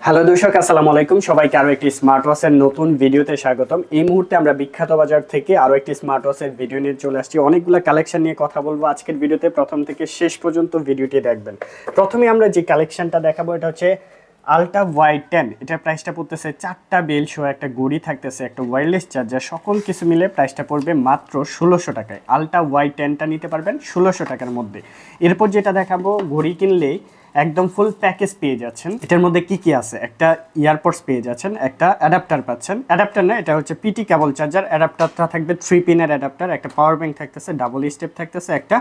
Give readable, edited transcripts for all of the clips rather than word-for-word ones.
Hello দর্শক, আসসালামু আলাইকুম। সবাইকে আরো একটি স্মার্ট ওয়াচের নতুন ভিডিওতে স্বাগতম। এই মুহূর্তে আমরা বিখ্যাত বাজার থেকে আরো একটি স্মার্ট ওয়াচের ভিডিও নিয়ে চলে আসছি। অনেকগুলো কালেকশন নিয়ে কথা বলবো আজকের ভিডিওতে। প্রথম থেকে শেষ পর্যন্ত ভিডিওটি দেখবেন। প্রথমে আমরা যে কালেকশনটা দেখাবো এটা হচ্ছে আলট্রা Y10। এটার প্রাইসটা পড়তেছে 4টা বেল সহ একটা ঘড়ি থাকতেছে, একটা ওয়্যারলেস চার্জার, সকল কিছু মিলে প্রাইসটা পড়বে মাত্র 1600 টাকায়। আলট্রা Y10টা নিতে পারবেন 1600 টাকার মধ্যে। এরপর যেটা দেখাবো, ঘড়ি কিনলেই একদম ফুল প্যাকেজ পেয়ে যাচ্ছেন। এটার মধ্যে কি কি আছে, একটা ইয়ারপডস পেয়ে যাচ্ছেন, একটা অ্যাডাপ্টার পাচ্ছেন। অ্যাডাপ্টার না, এটা হচ্ছে পিটি কেবল চার্জার। অ্যাডাপ্টারটা থাকবে 3 পিনের অ্যাডাপ্টার, একটা পাওয়ার ব্যাংক থাকতেছে, ডাবল স্টেপ থাকতেছে, একটা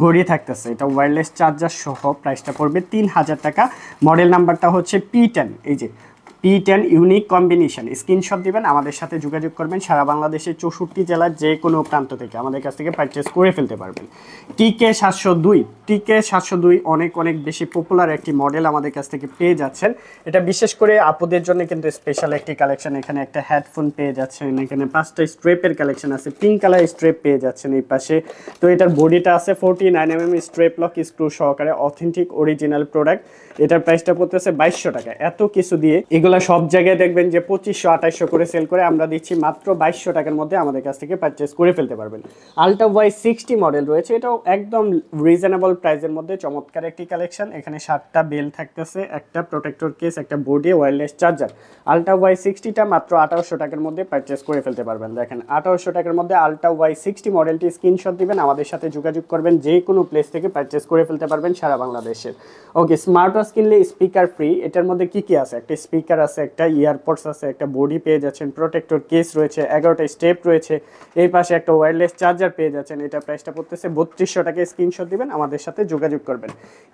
ঘড়ি থাকতেছে। এটা ওয়্যারলেস চার্জার সহ প্রাইসটা পড়বে 3000 টাকা। মডেল নাম্বারটা হচ্ছে P10। এই যে P10 ইউনিক কম্বিনেশন। স্ক্রিনশট দিবেন, আমাদের সাথে যোগাযোগ করবেন। সারা বাংলাদেশের 64 জেলার যে কোনো প্রান্ত থেকে আমাদের কাছ থেকে পারচেস করে ফেলতে পারবেন। TK702 অনেক অনেক বেশি পপুলার একটি মডেল আমাদের কাছ থেকে পেয়ে যাচ্ছেন। এটা বিশেষ করে আপুদের জন্য কিন্তু স্পেশাল একটি কালেকশন। এখানে একটা হেডফোন পেয়ে যাচ্ছেন, এখানে 5টা স্ট্রেপের কালেকশন আছে, পিঙ্ক কালার স্ট্রেপ পেয়ে যাচ্ছেন এই পাশে। তো এটার বডিটা আছে 49mm স্ট্রেপ লক স্ক্রু সহকারে, অথেন্টিক অরিজিনাল প্রোডাক্ট। এটার প্রাইসটা পড়তেছে 2200 টাকা। এত কিছু দিয়ে এগুলো সব জায়গায় দেখবেন যে 2500-2800 করে সেল করে, আমরা দিচ্ছি মাত্র 2200 টাকার মধ্যে আমাদের কাছ থেকে পারচেস করে ফেলতে পারবেন। আলট্রা Y60 মডেল রয়েছে, এটাও একদম রিজনেবল প্রাইসের মধ্যে চমৎকার একটি কালেকশন। এখানে 7টা বেল থাকতেছে, একটা প্রোটেক্টর কেস, একটা বডি, ওয়্যারলেস চার্জার। আলট্রা Y60টা মাত্র 1800 টাকার মধ্যে পারচেস করে ফেলতে পারবেন। দেখেন 1800 টাকার মধ্যে আলট্রা Y60 মডেলটি স্ক্রিনশট দিবেন, আমাদের সাথে যোগাযোগ করবেন, যে কোনো প্লেস থেকে পারচেস করে ফেলতে পারবেন সারা বাংলাদেশের। ওকে, স্মার্ট ওয়াচ কিনলে স্পিকার ফ্রি। এটার মধ্যে কি কি আছে, একটা স্পিকার আছে, একটা ইয়ারপডস আছে, একটা বডি পেয়ে যাচ্ছেন, প্রোটেক্টর কেস রয়েছে, 11টা স্টেপ রয়েছে, এই পাশে একটা ওয়্যারলেস চার্জার পেয়ে যাচ্ছেন। এটা প্রাইসটা পড়তেছে 3200 টাকা। স্ক্রিনশট দিবেন, আমাদের সাথে যোগাযোগ করবেন।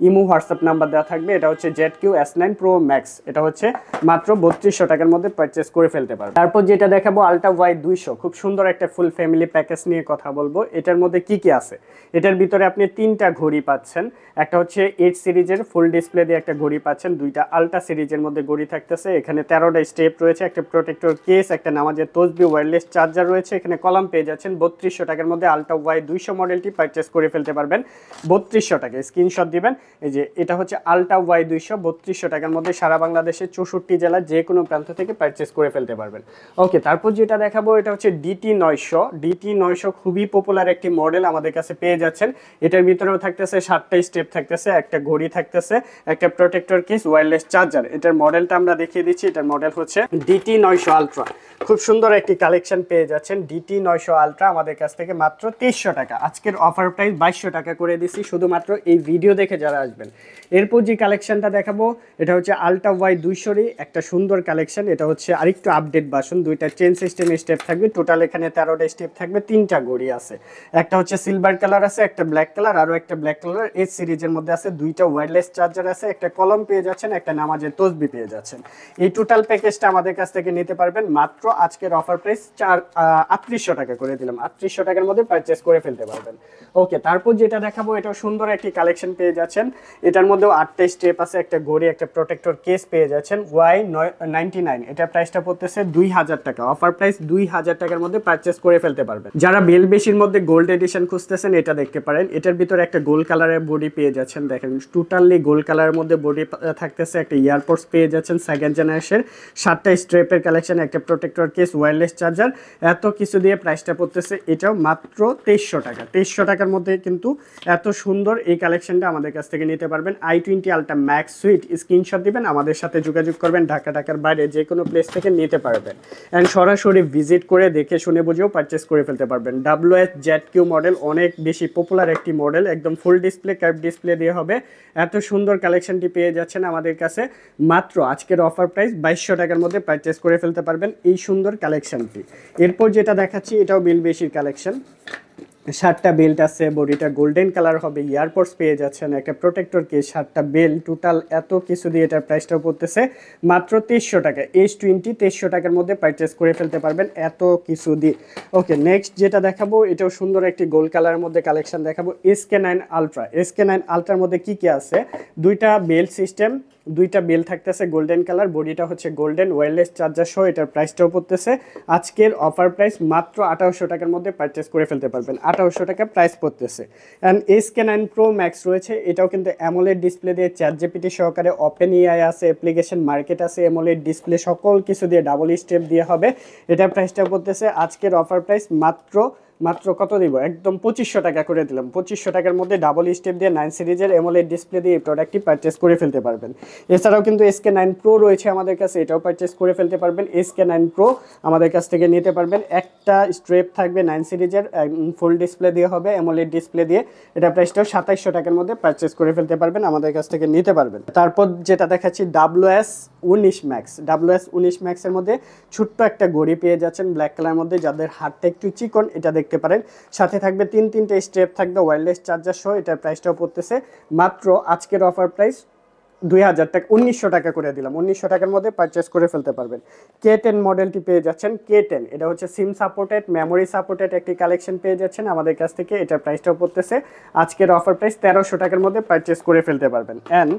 ইমো হোয়াটসঅ্যাপ নাম্বার দেওয়া থাকবে। এটা হচ্ছে ZQ S9 Pro Max। এটা হচ্ছে মাত্র 3200 টাকার মধ্যে পারচেস করে ফেলতে পারবেন। তারপর যেটা দেখাবো আলট্রা Y200, খুব সুন্দর একটা ফুল ফ্যামিলি প্যাকেজ নিয়ে কথা বলবো। এটার মধ্যে কি কি আছে, এটার ভিতরে আপনি 3টা ঘড়ি পাচ্ছেন। একটা হচ্ছে 8 সিরিজের ফুল ডিসপ্লে দিয়ে একটা ঘড়ি পাচ্ছেন, 2টা আলট্রা সিরিজের মধ্যে ঘড়ি থাকতেছে, এখানে 13টা স্টেপ রয়েছে, একটা প্রোটেক্টর কেস, একটা নামাজের তসবি, ওয়্যারলেস চার্জার রয়েছে, এখানে কলাম পেয়ে যাচ্ছেন। 3200 টাকার মধ্যে আলট্রা Y200 মডেলটি পারচেস করে ফেলতে পারবেন 3200 টাকা। স্ক্রিনশট দিবেন, এই যে এটা হচ্ছে আলট্রা Y200, 3200 টাকার মধ্যে সারা বাংলাদেশের 64 জেলার যে কোনো প্রান্ত থেকে পারচেস করে ফেলতে পারবেন। ওকে, তারপর যেটা দেখাবো এটা হচ্ছে DT900 খুবই পপুলার একটি মডেল আমাদের কাছে পেয়ে যাচ্ছেন। এটার ভিতরেও থাকতেছে 7টা স্টেপ থাকতেছে, একটা ঘড়ি থাকতেছে, একটা প্রোটেক্টর কেস, ওয়্যারলেস চার্জার। এটার মডেলটা আমরা দেখিয়ে দিচ্ছি। এটার মডেল হচ্ছে DT900 আলট্রা। খুব সুন্দর একটি কালেকশন পেয়ে যাচ্ছেন DT900 আলট্রা আমাদের কাছ থেকে মাত্র 2300 টাকা। আজকের অফার প্রাইস 2200 টাকা করে দিচ্ছি শুধুমাত্র এই ভিডিও দেখে যারা আসবেন। এরপর যে কালেকশনটা দেখাবো এটা হচ্ছে আলট্রা Y200 একটা সুন্দর কালেকশন। এটা হচ্ছে আরেকটু আপডেট ভার্সন, 2টা চেন সিস্টেমের স্টেপ থাকবে, টোটাল এখানে 13টা স্টেপ থাকবে, 3টা ঘড়ি আছে, একটা হচ্ছে সিলভার কালার আছে, একটা ব্ল্যাক কালার, আরও একটা ব্ল্যাক কালার এই সিরিজের মধ্যে আছে, 2টা ওয়্যারলেস চার্জার আছে, একটা কলম পেয়ে যাচ্ছেন, একটা নামাজের তসবি পেয়ে যাচ্ছেন। এই টোটাল প্যাকেজটা আমাদের কাছ থেকে নিতে পারবেন মাত্র আজকের অফার প্রাইস 3800 টাকা করে দিলাম। 3800 টাকার মধ্যে পারচেস করে ফেলতে পারবেন। ওকে, তারপর যেটা দেখাবো এটাও সুন্দর একটি কালেকশন পেয়ে যাচ্ছেন। এটার মধ্যেও 8টা স্টেপ আছে, একটা ঘড়ি, একটা প্রোটেক্টর কেস পেয়ে যাচ্ছেন। Y99 এটা প্রাইসটা পড়তেছে 2000 টাকা। অফার প্রাইস 2000 টাকার মধ্যে পারচেস করে ফেলতে পারবেন। যারা বেল বেশির মধ্যে গোল্ড এডিশন খুঁজতেছেন এটা দেখতে পারেন। এটার ভিতরে একটা গোল্ড কালারের বডি পেয়ে যাচ্ছেন, দেখেন টোটালি গোল্ড কালারের মধ্যে বডি থাকতেছে, একটা ইয়ারপডস পেয়ে যাচ্ছেন 2nd জেনারেশন, 7টা স্ট্রেপের কালেকশন, একটা প্রোটেক্টর কেস, ওয়্যারলেস চার্জার, এত কিছু দিয়ে প্রাইসটা পড়তেছে এটাও মাত্র 2300 টাকা। 2300 টাকার মধ্যে কিন্তু এত সুন্দর এই কালেকশনটা আমাদের কাছ থেকে নিতে পারবেন। i20 ultra max sweet screenshot দিবেন, আমাদের সাথে যোগাযোগ করবেন, ঢাকার বাইরে যে কোনো প্লেস থেকে নিতে পারবেন। অ্যান্ড সরাসরি ভিজিট করে দেখে শুনে বুঝেও পারচেস করে ফেলতে পারবেন। WS-ZQ মডেল অনেক বেশি পপুলার একটি মডেল, একদম ফুল ডিসপ্লে, কার্ভ ডিসপ্লে দিয়ে হবে। এত সুন্দর কালেকশনটি পেয়ে যাচ্ছেন আমাদের কাছে মাত্র আজকের অফার প্রাইস 2200 টাকার মধ্যে পারচেস করে ফেলতে পারবেন এই সুন্দর কালেকশনটি। এরপর যেটা দেখাচ্ছি এটাও বিল বেশির কালেকশন। 7টা বেল্ট আছে, বডিটা গোল্ডেন কালার হবে, ইয়ারপডস পেয়ে যাচ্ছেন, একটা প্রোটেক্টর কেস, 7টা বেল্ট, টোটাল এত কিছু দিয়ে এটার প্রাইসটাও পড়তেছে মাত্র 2300 টাকা। S20 2300 টাকার মধ্যে পারচেস করে ফেলতে পারবেন এত কিছু দিয়ে। ওকে, নেক্সট যেটা দেখাবো এটাও সুন্দর একটি গোল্ড কালারের মধ্যে কালেকশন দেখাবো, SK9 আলট্রা। SK9 আলট্রার মধ্যে কি কি আছে, 2টা বেল্ট সিস্টেম, দুইটা বেল থাকতেছে গোল্ডেন কালার, বডিটা হচ্ছে গোল্ডেন, ওয়্যারলেস চার্জার সহ এটার প্রাইসটাও পড়তেছে আজকের অফার প্রাইস মাত্র 2800 টাকার মধ্যে পারচেস করে ফেলতে পারবেন। 2800 টাকা প্রাইস পড়তেছে। অ্যান্ড SK9 Pro Max রয়েছে, এটাও কিন্তু অ্যামোলেড ডিসপ্লে দিয়ে ChatGPT সহকারে, ওপেন এআই আছে, অ্যাপ্লিকেশন মার্কেট আছে, অ্যামোলেড ডিসপ্লে সকল কিছু দিয়ে ডাবল স্টেপ দিয়ে হবে। এটার প্রাইসটা পড়তেছে আজকের অফার প্রাইস মাত্র কত দিব, একদম 2500 টাকা করে দিলাম। 2500 টাকার মধ্যে ডাবল স্টেপ দিয়ে 9 সিরিজের অ্যামোলেড ডিসপ্লে দিয়ে এই প্রোডাক্টটি পারচেস করে ফেলতে পারবেন। এছাড়াও কিন্তু SK9 Pro রয়েছে আমাদের কাছে, এটাও পারচেস করে ফেলতে পারবেন। SK9 Pro আমাদের কাছ থেকে নিতে পারবেন। একটা স্ট্রেপ থাকবে 9 সিরিজের, ফুল ডিসপ্লে দিয়ে হবে অ্যামোলেড ডিসপ্লে দিয়ে। এটা প্রাইসটাও 2700 টাকার মধ্যে পারচেস করে ফেলতে পারবেন, আমাদের কাছ থেকে নিতে পারবেন। তারপর যেটা দেখাচ্ছি WS19 Max। WS19 Max এর মধ্যে ছোট্ট একটা ঘড়ি পেয়ে যাচ্ছেন ব্ল্যাক কালারের মধ্যে, যাদের হাতটা একটু চিকন এটা দেখতে পারেন। সাথে থাকবে তিনটে স্ট্রেপ থাকবে, ওয়্যারলেস চার্জার সহ। এটার প্রাইসটাও পড়তেছে মাত্র আজকের অফার প্রাইস 2000 টাকা, 1900 টাকা করে দিলাম। 1900 টাকার মধ্যে পারচেস করে ফেলতে পারবেন। K10 মডেলটি পেয়ে যাচ্ছেন। K10 এটা হচ্ছে সিম সাপোর্টেড, মেমোরি সাপোর্টেড একটি কালেকশন পেয়ে যাচ্ছেন আমাদের কাছ থেকে। এটার প্রাইসটাও পড়তেছে আজকের অফার প্রাইস 1300 টাকার মধ্যে পারচেস করে ফেলতে পারবেন। অ্যান্ড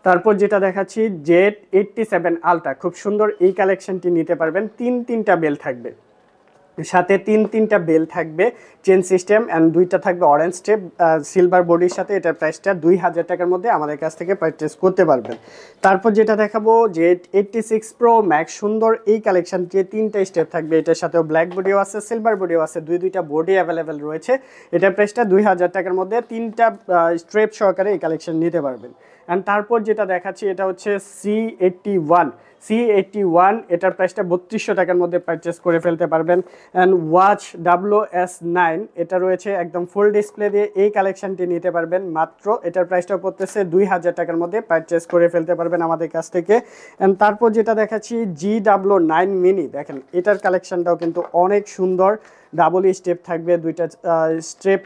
তারপর যেটা দেখাচ্ছি Z87 Ultra, খুব সুন্দর এই কালেকশনটি নিতে পারবেন। তিনটা বেল থাকবে, সাথে তিনটা বেল থাকবে, চেন সিস্টেম, অ্যান্ড দুইটা থাকবে অরেঞ্জ স্টেপ সিলভার বডির সাথে। এটার প্রাইসটা 2000 টাকার মধ্যে আমাদের কাছ থেকে পারচেস করতে পারবেন। তারপর যেটা দেখাবো Z86 Pro Max, সুন্দর এই কালেকশন, যে তিনটা স্টেপ থাকবে, এটার সাথেও ব্ল্যাক বডিও আছে, সিলভার বডিও আছে, দুইটা বডি অ্যাভেলেবেল রয়েছে। এটার প্রাইসটা 2000 টাকার মধ্যে তিনটা স্ট্রেপ সহকারে এই কালেকশন নিতে পারবেন। অ্যান্ড তারপর যেটা দেখাচ্ছি এটা হচ্ছে C81, এটার প্রাইসটা 3200 টাকার মধ্যে পারচেস করে ফেলতে পারবেন। অ্যান্ড ওয়াচ WS9, এটা রয়েছে একদম ফুল ডিসপ্লে দিয়ে, এই কালেকশনটি নিতে পারবেন মাত্র, এটার প্রাইসটা পড়তেছে 2000 টাকার মধ্যে পারচেস করে ফেলতে পারবেন আমাদের কাছ থেকে। অ্যান্ড তারপর যেটা দেখাচ্ছি GW9 Mini, দেখেন এটার কালেকশনটাও কিন্তু অনেক সুন্দর। ডাবল স্টেপ থাকবে, দুইটা স্ট্রেপ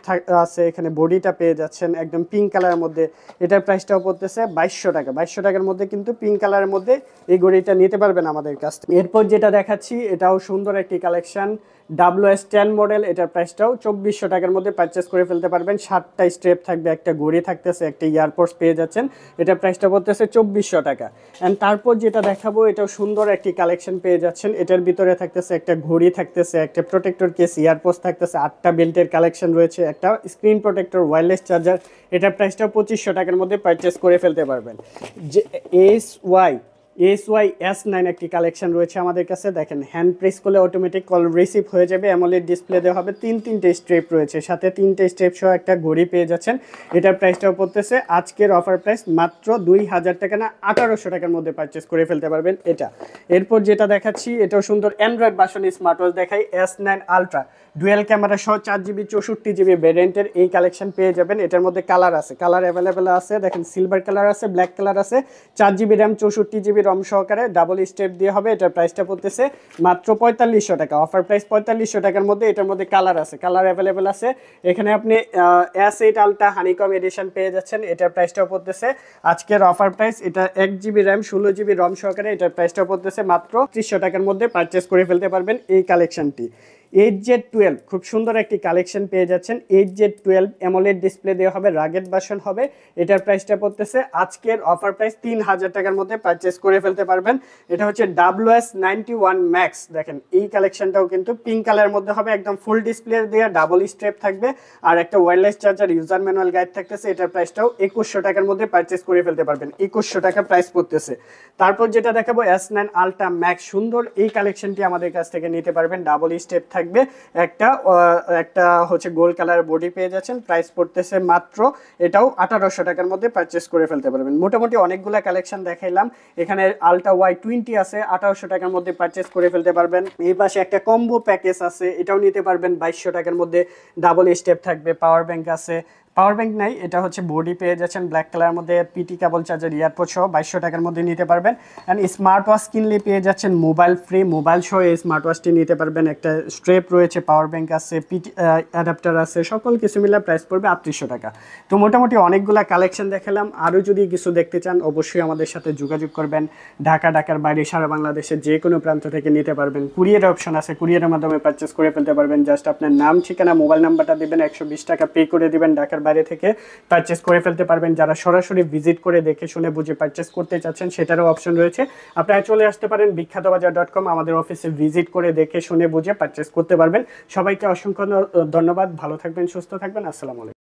আছে, এখানে বডিটা পেয়ে যাচ্ছেন একদম পিঙ্ক কালারের মধ্যে। এটার প্রাইসটাও পড়তেছে 2200 টাকা। 2200 টাকার মধ্যে কিন্তু পিঙ্ক কালারের মধ্যে এই ঘড়িটা নিতে পারবেন আমাদের কাছ থেকে। এরপর যেটা দেখাচ্ছি এটাও সুন্দর একটি কালেকশন, WS10 মডেল। এটার প্রাইসটাও 2400 টাকার মধ্যে পারচেস করে ফেলতে পারবেন। 7টা স্ট্রেপ থাকবে, একটা ঘড়ি থাকতেছে, একটা ইয়ারপোর্টস পেয়ে যাচ্ছেন। এটার প্রাইসটা পড়তেছে 2400 টাকা। অ্যান্ড তারপর যেটা দেখাবো এটাও সুন্দর একটি কালেকশন পেয়ে যাচ্ছেন। এটার ভিতরে থাকতেছে একটা ঘড়ি থাকতেছে, একটা প্রোটেক্টর কেস, ইয়ারপোর্টস থাকতেছে, 8টা বেল্টের কালেকশন রয়েছে, একটা স্ক্রিন প্রোটেক্টর, ওয়্যারলেস চার্জার। এটার প্রাইসটাও 2500 টাকার মধ্যে পারচেস করে ফেলতে পারবেন। যে SY-S9 একটি কালেকশন রয়েছে আমাদের কাছে, দেখেন হ্যান্ড প্রেস করলে অটোমেটিক কল রিসিভ হয়ে যাবে, অ্যামোলেড ডিসপ্লে দেওয়া হবে, তিনটে স্ট্রেপ রয়েছে, সাথে তিনটে স্ট্রেপ সহ একটা ঘড়ি পেয়ে যাচ্ছেন। এটার প্রাইসটাও পড়তেছে আজকের অফার প্রাইস মাত্র 2000 টাকা না 1800 টাকার মধ্যে পারচেস করে ফেলতে পারবেন এটা। এরপর যেটা দেখাচ্ছি এটাও সুন্দর অ্যান্ড্রয়েড ভার্সন স্মার্ট ওয়াচ দেখাই, S9 Ultra, ডুয়েল ক্যামেরা সহ 4GB 64GB ভ্যারিয়েন্টের এই কালেকশন পেয়ে যাবেন। এটার মধ্যে কালার আছে, কালার অ্যাভেলেবেল আছে, দেখেন সিলভার কালার আছে, ব্ল্যাক কালার আছে, 4GB র্যাম 64GB রম সহকারে ডাবল স্টেপ দিয়ে হবে। এটার প্রাইসটা পড়তেছে মাত্র 4500 টাকা। অফার প্রাইস 4500 টাকার মধ্যে। এটার মধ্যে কালার আছে, কালার অ্যাভেলেবেল আছে। এখানে আপনি S8 Ultra হানিকম এডিশন পেয়ে যাচ্ছেন। এটার প্রাইসটাও পড়তেছে আজকের অফার প্রাইস, এটা 1GB র্যাম 16GB রম সহকারে। এটার প্রাইসটাও পড়তেছে মাত্র 300 টাকার মধ্যে পারচেস করে ফেলতে পারবেন এই কালেকশনটি। 8Z12 খুব সুন্দর একটি কালেকশন পেয়ে যাচ্ছেন। 8Z12 অ্যামোলেড ডিসপ্লে দেওয়া হবে, রাগেড ভার্সন হবে। এটার প্রাইসটা পড়তেছে আজকের অফার প্রাইস 3000 টাকার মধ্যে পারচেস করে ফেলতে পারবেন। এটা হচ্ছে WS91 Max, দেখেন এই কালেকশনটাও কিন্তু পিঙ্ক কালারের মধ্যে হবে, একদম ফুল ডিসপ্লে দেওয়া, ডাবল স্ট্রেপ থাকবে, আর একটা wireless charger, user manual guide থাকতেছে। এটার প্রাইসটাও 2100 টাকার মধ্যে পারচেস করে ফেলতে পারবেন। 2100 টাকা প্রাইস পড়তেছে। তারপর যেটা দেখাবো S9 Ultra Max, সুন্দর এই কালেকশনটি আমাদের কাছ থেকে নিতে পারবেন। ডাবল স্টেপ থাকবে, একটা হচ্ছে গোল্ড কালার বডি পেয়ে যাচ্ছেন। প্রাইস পড়তেছে মাত্র এটাও 1800 টাকার মধ্যে পারচেস করে ফেলতে পারবেন। মোটামুটি অনেকগুলা কালেকশন দেখাইলাম। এখানে Ultra Y20 আছে, 1800 টাকার মধ্যে পারচেস করে ফেলতে পারবেন। এই পাশে একটা কম্বো প্যাকেজ আছে, এটাও নিতে পারবেন 2200 টাকার মধ্যে। ডাবল স্টেপ থাকবে, পাওয়ার ব্যাংক আছে, পাওয়ার ব্যাংক নাই, এটা হচ্ছে বডি পেয়ে যাচ্ছেন ব্ল্যাক কালারের মধ্যে, পিটি কেবল চার্জার, ইয়ারপোর্ট সহ 2200 টাকার মধ্যে নিতে পারবেন। অ্যান্ড স্মার্ট ওয়াচ কিনলে পেয়ে যাচ্ছেন মোবাইল ফ্রি, মোবাইল সহ এই স্মার্ট ওয়াচটি নিতে পারবেন। একটা স্ট্রেপ রয়েছে, পাওয়ার ব্যাংক আছে, পিটি অ্যাডাপ্টার আছে, সকল কিছু মিলে প্রাইস পড়বে 3800 টাকা। তো মোটামুটি অনেকগুলা কালেকশন দেখালাম। আরও যদি কিছু দেখতে চান অবশ্যই আমাদের সাথে যোগাযোগ করবেন। ঢাকার বাইরে সারা বাংলাদেশের যে কোনো প্রান্ত থেকে নিতে পারবেন। কুরিয়ার অপশন আছে, কুরিয়ারের মাধ্যমে পারচেস করে ফেলতে পারবেন। জাস্ট আপনার নাম, ঠিকানা, মোবাইল নাম্বারটা দেবেন, 120 টাকা পে করে দেবেন। ঢাকার বাইরে থেকে পারচেস করে ফেলতে পারবেন। যারা সরাসরি ভিজিট করে দেখে শুনে বুঝে পারচেস করতে চাচ্ছেন সেটারও অপশন রয়েছে। আপনারা চলে আসতে পারেন বিখ্যাতবাজার.com, আমাদের অফিসে ভিজিট করে দেখে শুনে বুঝে পারচেস করতে পারবেন। সবাইকে অসংখ্য ধন্যবাদ। ভালো থাকবেন, সুস্থ থাকবেন। আসসালামু আলাইকুম।